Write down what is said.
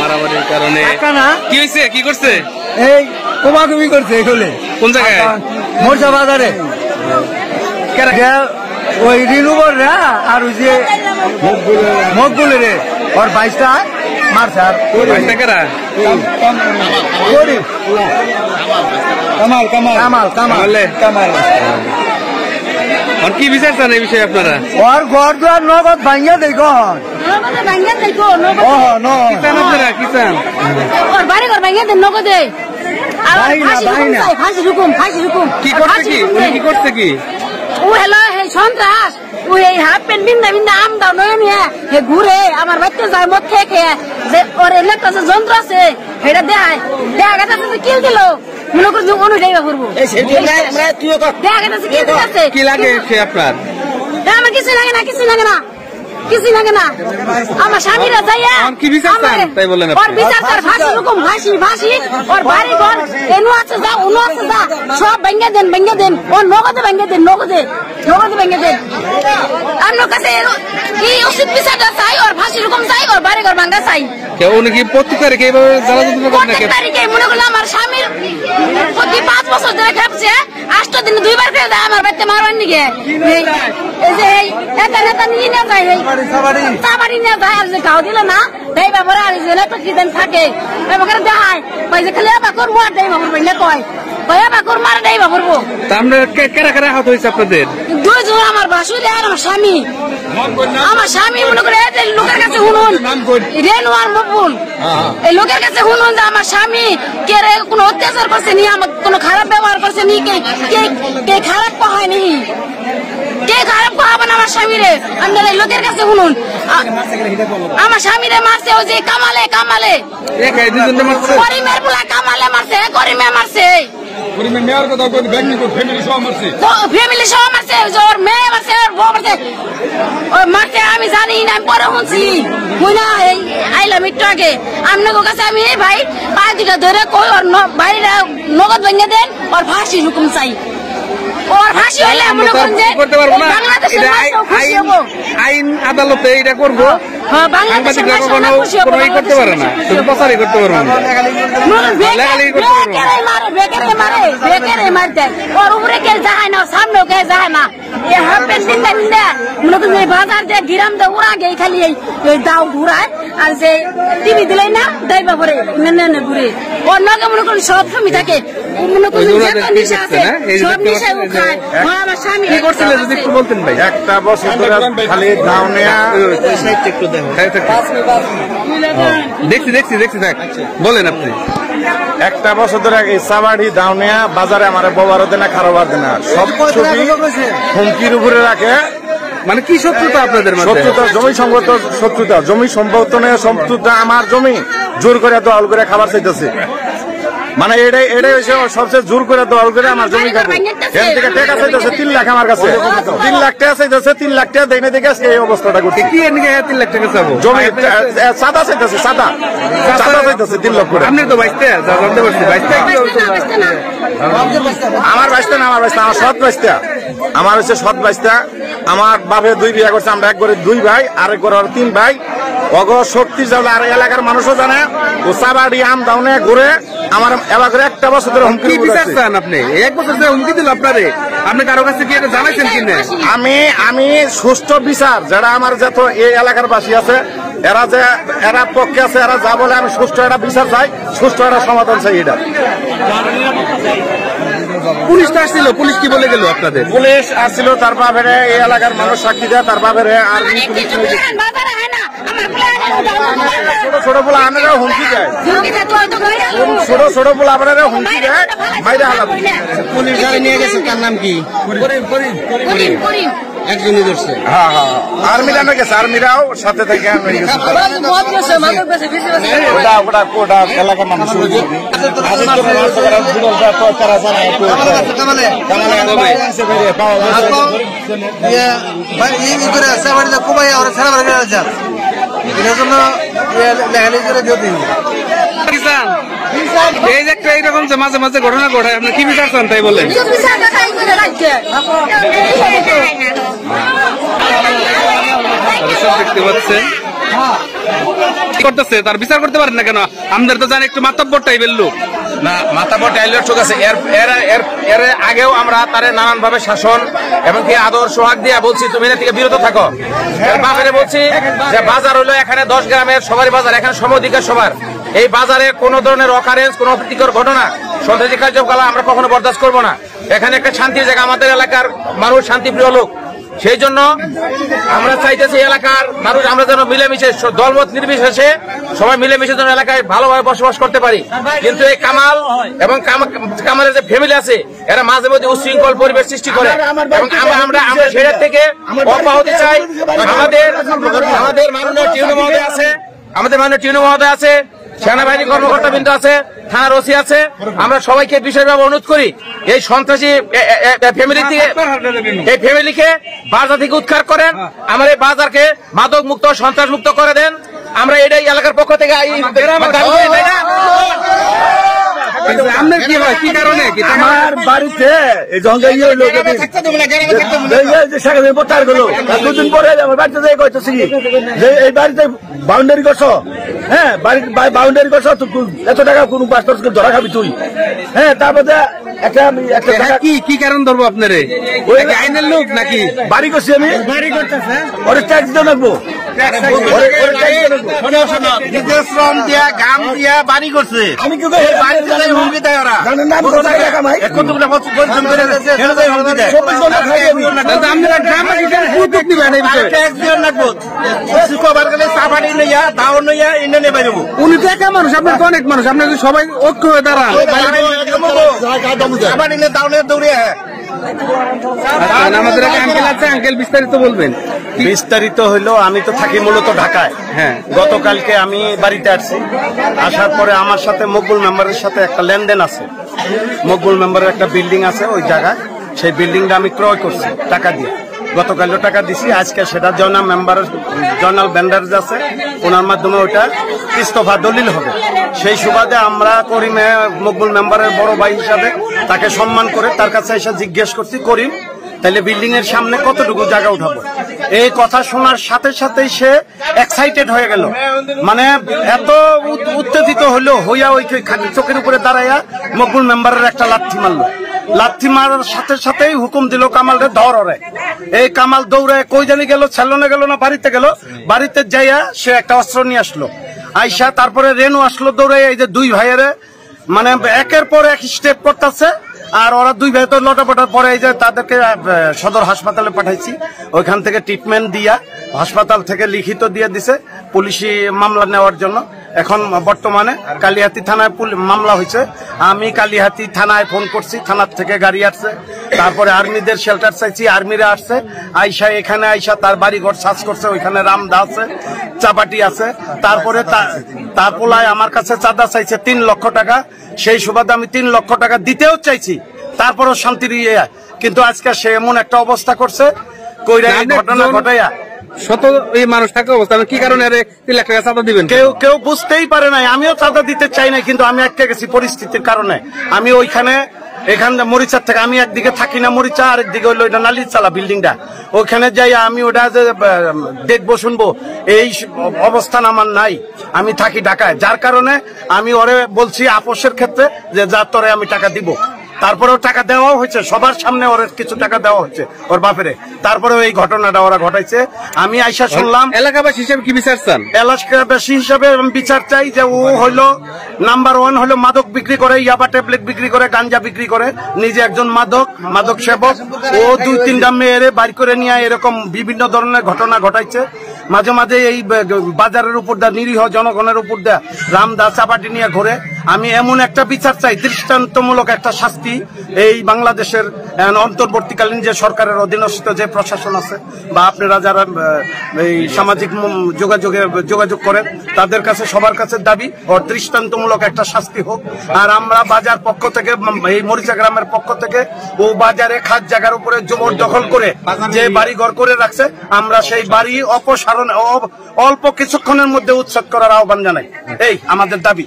মারামারির কারণে কি হয়েছে? কি করছে? এই কোমাকুমি করছে এগুলো। কোন জায়গায়? মোর্চা বাজারে। ওই রিনুবর রা আর ওই যে মকবুলের রে ওর 22টা মারছে। আর 22টা কারা? কামাল কামাল কামাল কামাল কামাল। কি বিচার চান এই বিষয়ে আপনারা? ওর ঘর দুয়ার নগদ ভাঙ্গা দেই কখন আপনারা কি চান? ওর বাড়ি ঘর ভাঙ্গা দেন নগদে। কি করছে? কি উনি কি করছে? কি ও হ্যালো হে সন্ত্রাস। ও এই হাফ প্যান্ট বিন্দা বিন্দা আম দাও নয় নিয়ে হে ঘুরে আমার বাচ্চা যায় মদ খেয়ে খেয়ে যে ওর এলাকা যে যন্ত্র আছে সেটা দেখায় দেখা গেছে কিল দিল মনে করছি অনুযায়ী করবো। দেখা গেছে কিল দিচ্ছে। কি লাগে সে আপনার? আমার কিছু লাগে না, কিছু লাগে না, কিছু লাগে না। আমার স্বামীরা যাইয়া কি বিচার চান তাই বলেন? ওর বিচার তার ফাঁসি রকম ফাঁসি ফাঁসি। ওর বাড়ি ঘর এনু আছে যা উনো আছে যা সব ভেঙে দেন ভেঙে দেন। ওর নগদে ভেঙে দেন নগদে নগদে ভেঙে দেন। আপনার কাছে কি উচিত বিচারটা চাই? ওর ফাঁসি রকম চাই, ওর বাড়ি ঘর ভাঙ্গা চাই। উনি কি প্রত্যেক তারিখে এইভাবে প্রত্যেক তারিখে মনে করলাম আমার স্বামীর প্রতি 5 বছর ধরে খেপছে 8 দিনে 2 বার খেয়ে যায় আমার বাড়িতে মারবার নিগে। এই যে এটা নেতা নিয়ে না যায় সাবাড়ি নিয়ে যায় আর যে গাও দিল না দেই বাবার আর যে একটা কি দিন থাকে এবারে দেখায় কই যে খালি বাকর মার দেই বাবার বইলে কয় কয় বাকর মার দেই বাবার বউ। তা আমরা কারা কারা হাত হইছে আপনাদের? দুইজন আমার বাসুরি আর আমার স্বামী। আমার স্বামী মনে করে এই লোকের কাছে শুনুন রেনু আর মকবুল এই লোকের কাছে শুনুন যে আমার স্বামী কে কোনো অত্যাচার করছে নি, আমার কোনো খারাপ ব্যবহার করছে নি, কে খারাপ কহায়নি, কে খারাপ কহাবেন আমার স্বামীরে। আপনারা এই লোকের কাছে শুনুন আমার স্বামীরে মারছে ওই যে কামালে কামালে করিমের পোলা কামালে মারছে, করিমে মারছে, ফ্যামিলি সহ মারছে, ওর মেয়ে মারছে, ওর বউ মারছে, ওর মারছে। আমি জানি না, আমি পরে শুনছি বুঝ না আইলাম একটু আগে আপনাদের কাছে। আমি ভাই পা দুটা ধরে কই ওর ভাইরা নগদ ভেঙে দেন, ওর ফাঁসি হুকুম চাই। ওর ফাঁসি হইলে মনে করেন যে বাংলাদেশের আইন আদালতে এটা করবো। সাংবাদিকরা কখনো কোনো করতে পারে না, শুধু প্রচারই করতে পারবো না। ওর উপরে কে যায় না, সামনেও কে যায় না। মনে করেন বাজার দিয়ে গিরাম দিয়ে ওরা গে খালি এই দাও ঘুরায় আর যে টিভি দিলে না দেয় বাবরে ঘুরে। ওর নগে মনে করেন সব স্বামী থাকে, মনে করেন নিশা আছে সব নিশা খায়। আমার স্বামী কি করছিল যদি একটু বলতেন ভাই? একটা বছর ধরে খালি দাও নেয়া একটু দেখছি দেখছি দেখছি থাক বলেন আপনি। একটা বছর ধরে সাবাড়ি দাউনিয়া বাজারে আমার ববারও দেনা খারাপ দেনা সব ছবি হুমকির উপরে রাখে। মানে কি শত্রুতা আপনাদের মধ্যে? শত্রুতা জমি সংগত শত্রুতা, জমি সম্পর্তনের শত্রুতা। আমার জমি জোর করে দখল করে খাবার চাইতেছে, মানে এটাই হচ্ছে সবচেয়ে জোর করে দখল করে আমার জমি খাবো। এখান থেকে টাকা চাইতেছে 3 লাখ আমার কাছে, 3 লাখ টাকা চাইতেছে, 3 লাখ টাকা দেয় না দেখে এই অবস্থাটা করছে। কি এর নিকে 3 লাখ টাকা চাবো? জমি সাদা চাইতেছে, সাদা চাইতেছে 3 লাখ করে। আপনি তো বাইসতে জানতে পারছি বাইসতে কি আমার বাইসতে না, আমার বাইসতে আমার সৎ বাইসতে, আমার হচ্ছে সৎ বাইসতে। আমার বাপে 2 বিয়ে করছে, আমরা এক করে 2 ভাই, আরেক করে 3 ভাই। অগ শক্তি যাবে আর এলাকার মানুষও জানে ও সাবাড়ি আম দাউনে ঘুরে আমার এলাকার একটা বছর ধরে হুমকি চান। আপনি 1 বছর ধরে হুমকি দিল আপনারে, আপনি কারো কাছে কি এটা জানাইছেন কিনা? আমি সুষ্ঠু বিচার যারা আমার যত এই এলাকার বাসী আছে এরা যে এরা পক্ষে আছে, এরা যা বলে আমি সুষ্ঠু একটা বিচার চাই, সুষ্ঠু একটা সমাধান চাই। এটা পুলিশ তো আসছিল, পুলিশ কি বলে গেল আপনাদের? পুলিশ আসছিল, তার বাপেরে এই এলাকার মানুষ সাক্ষী দেয়, তার বাপেরে আর ছোট ছোট বলে আপনারা হুমকি দেয়, ছোট ছোট বলে আপনারা হুমকি দেয় বাইরে হালাবো। পুলিশ নিয়ে গেছে, তার নাম কি? একজনই ধরছে। হ্যাঁ হ্যাঁ, আর্মিরা নিয়ে গেছে, আর্মিরাও সাথে থেকে ওটা এলাকার মানুষ এটার জন্য লেখালেখি করে দিও দিন। এই যে এইরকম যে মাঝে মাঝে ঘটনা ঘটায়, আপনি কি বিচার চান তাই বলেন? দেখতে পাচ্ছেন কি করতেছে তার বিচার করতে পারেন না কেন? আমাদের তো জানি একটু মাতব্বর টাইপের লোক না, মাতাবর টাইলের চোখ আছে। এর আগেও আমরা তারে নানান ভাবে শাসন এবং কি আদর সোহাগ দিয়ে বলছি তুমি এর থেকে বিরত থাকো। এর বাপেরে বলছি যে বাজার হলো এখানে 10 গ্রামের সবারই বাজার, এখানে সমধিকার সবার। এই বাজারে কোন ধরনের অকারেন্স, কোন অপ্রীতিকর ঘটনা, সন্ত্রাসী কার্যকলাপ আমরা কখনো বরদাস্ত করবো না। এখানে একটা শান্তির জায়গা, আমাদের এলাকার মানুষ শান্তিপ্রিয় লোক, সেই জন্য আমরা চাইতেছি এলাকার মানুষ আমরা যেন মিলেমিশে দলমত নির্বিশেষে সবাই মিলেমিশে যেন এলাকায় ভালোভাবে বসবাস করতে পারি। কিন্তু এই কামাল এবং কামালের যে ফ্যামিলি আছে এরা মাঝে মধ্যে উচ্ছৃঙ্খল পরিবেশ সৃষ্টি করে এবং আমরা সেটার থেকে অব্যাহতি চাই। আমাদের মাননীয় টিউনো মহোদয় আছে, সেনাবাহিনী কর্মকর্তাবৃন্দ আছে, থানার ওসি আছে, আমরা সবাইকে বিশেষভাবে অনুরোধ করি এই সন্ত্রাসী ফ্যামিলিকে বাজার থেকে উদ্ধার করেন, আমার এই বাজারকে মাদক মুক্ত, সন্ত্রাস মুক্ত করে দেন। আমরা এটাই এলাকার পক্ষ থেকে আপনার কি হয়, কি কারণে? আমার বাড়িতে এই দুদিন পরে আমার বাড়িতে কইতেছি যে এই বাড়িতে বাউন্ডারি করছো, হ্যাঁ বাউন্ডারি করছো, এত টাকা কোন পাঁচ ধরা খাবি তুই, হ্যাঁ তারপরে কি কারণ ধরবো আপনারে? আইনের লোক নাকি? বাড়ি করছি আমি, বাড়ি করতেছে ওরে ট্যাক্স দিয়ে রাখবো, শ্রম দিয়া গাম দিয়া বাড়ি করছে। আমি কি উনি তো একা মানুষ, আপনার তো অনেক মানুষ, আপনার সবাই ঐক্য হয়ে দাঁড়ান। আমাদের আঙ্কেল আছে, আঙ্কেল বিস্তারিত বলবেন। বিস্তারিত হইলো, আমি তো থাকি মূলত ঢাকায়। হ্যাঁ, গতকালকে আমি বাড়িতে আসছি, আসার পরে আমার সাথে মকবুল মেম্বারের সাথে একটা লেনদেন আছে। মকবুল মেম্বারের একটা বিল্ডিং আছে ওই জায়গায়, সেই বিল্ডিংটা আমি ক্রয় করছি টাকা দিয়ে। গতকালও টাকা দিছি, আজকে সেটা জয়নাল ব্যান্ডার আছে, ওনার মাধ্যমে ওইটা ইস্তফা দলিল হবে। সেই সুবাদে আমরা করিমে মকবুল মেম্বারের বড় ভাই হিসাবে তাকে সম্মান করে তার কাছে এসে জিজ্ঞেস করছি, করিম তাহলে বিল্ডিং এর সামনে কতটুকু জায়গা উঠাবো? এই কথা শোনার সাথে সাথেই সে এক্সাইটেড হয়ে গেল, মানে এত উত্তেজিত হলো, হইয়া ওই চোখের উপরে দাঁড়াইয়া মকবুল মেম্বারের একটা লাথি মারলো। লাথি মারার সাথে সাথেই হুকুম দিল কামালরে ধর। এই কামাল দৌড়ে কই জানি গেল, ছেলনে গেল না বাড়িতে গেল, বাড়িতে যাইয়া সে একটা অস্ত্র নিয়ে আসলো। আইসা তারপরে রেনু আসলো দৌড়ে, এই যে দুই ভাইয়ের মানে একের পর এক স্টেপ করতেছে। আর ওরা দুই ভাই তো লটাপটার পরে এই যে তাদেরকে সদর হাসপাতালে পাঠাইছি, ওইখান থেকে ট্রিটমেন্ট দিয়া হাসপাতাল থেকে লিখিত দিয়ে দিছে পুলিশি মামলা নেওয়ার জন্য। এখন বর্তমানে কালিহাতি থানায় মামলা হয়েছে। আমি কালিহাতি থানায় ফোন করছি, থানার থেকে গাড়ি আসছে, তারপরে আর্মিদের শেল্টার চাইছি, আর্মিরা আসছে, আইসা এখানে আইসা তার বাড়িঘর সার্চ করছে, ওইখানে রামদা আছে, চাপাটি আছে। তারপরে তার পোলায় আমার কাছে চাঁদা চাইছে 3 লক্ষ টাকা। সেই সুবাদে আমি 3 লক্ষ টাকা দিতেও চাইছি, তারপরও শান্তির কিন্তু আজকে সে এমন একটা অবস্থা করছে, কইরা ঘটনা ঘটাইয়া শত এই মানুষ থাকা অবস্থা কি কারণে 3 লাখ টাকা চাঁদা দিবেন? কেউ বুঝতেই পারে নাই। আমিও চাঁদা দিতে চাই না, কিন্তু আমি আটকে গেছি পরিস্থিতির কারণে। আমি এখান মরিচার থেকে, আমি একদিকে থাকি না মরিচা, আরেকদিকে হইলো ওইটা নালিচালা বিল্ডিংটা, ওখানে যাই আমি ওটা যে দেখবো শুনবো এই অবস্থান আমার নাই। আমি থাকি ঢাকায়, যার কারণে আমি ওরে বলছি আপোষের ক্ষেত্রে যে যা তোরে আমি টাকা দিব। তারপরেও টাকা দেওয়া হয়েছে, সবার সামনে ওর কিছু টাকা দেওয়া হচ্ছে ওর বাপেরে। তারপরেও এই ঘটনাটা ওরা ঘটাইছে। আমি আইসা শুনলাম, এলাকাবাসী হিসেবে কি বিচার চান? এলাকাবাসী হিসাবে বিচার চাই যে ও হইলো নাম্বার 1 হলো মাদক বিক্রি করে, ইয়াবা ট্যাবলেট বিক্রি করে, গাঞ্জা বিক্রি করে, নিজে একজন মাদক সেবক। ও 2-3টা মেয়েরে বাড়ি করে নিয়ে এরকম বিভিন্ন ধরনের ঘটনা ঘটাইছে। মাঝে মাঝে এই বাজারের উপর দা, নিরীহ জনগণের উপর দা রামদা চাপাটি নিয়ে ঘোরে। আমি এমন একটা বিচার চাই, দৃষ্টান্তমূলক একটা শাস্তি এই বাংলাদেশের অন্তর্বর্তীকালীন যে সরকারের অধীনস্থ যে প্রশাসন আছে, বা আপনারা যারা এই সামাজিক যোগাযোগ করেন, তাদের কাছে সবার কাছে দাবি ও দৃষ্টান্তমূলক একটা শাস্তি হোক। আর আমরা বাজার পক্ষ থেকে, এই মরিচা গ্রামের পক্ষ থেকে, ও বাজারে খাস জায়গার উপরে জবরদখল করে যে বাড়ি ঘর করে রাখছে, আমরা সেই বাড়ি অপসারণ অল্প কিছুক্ষণের মধ্যে উচ্ছেদ করার আহ্বান জানাই। এই আমাদের দাবি।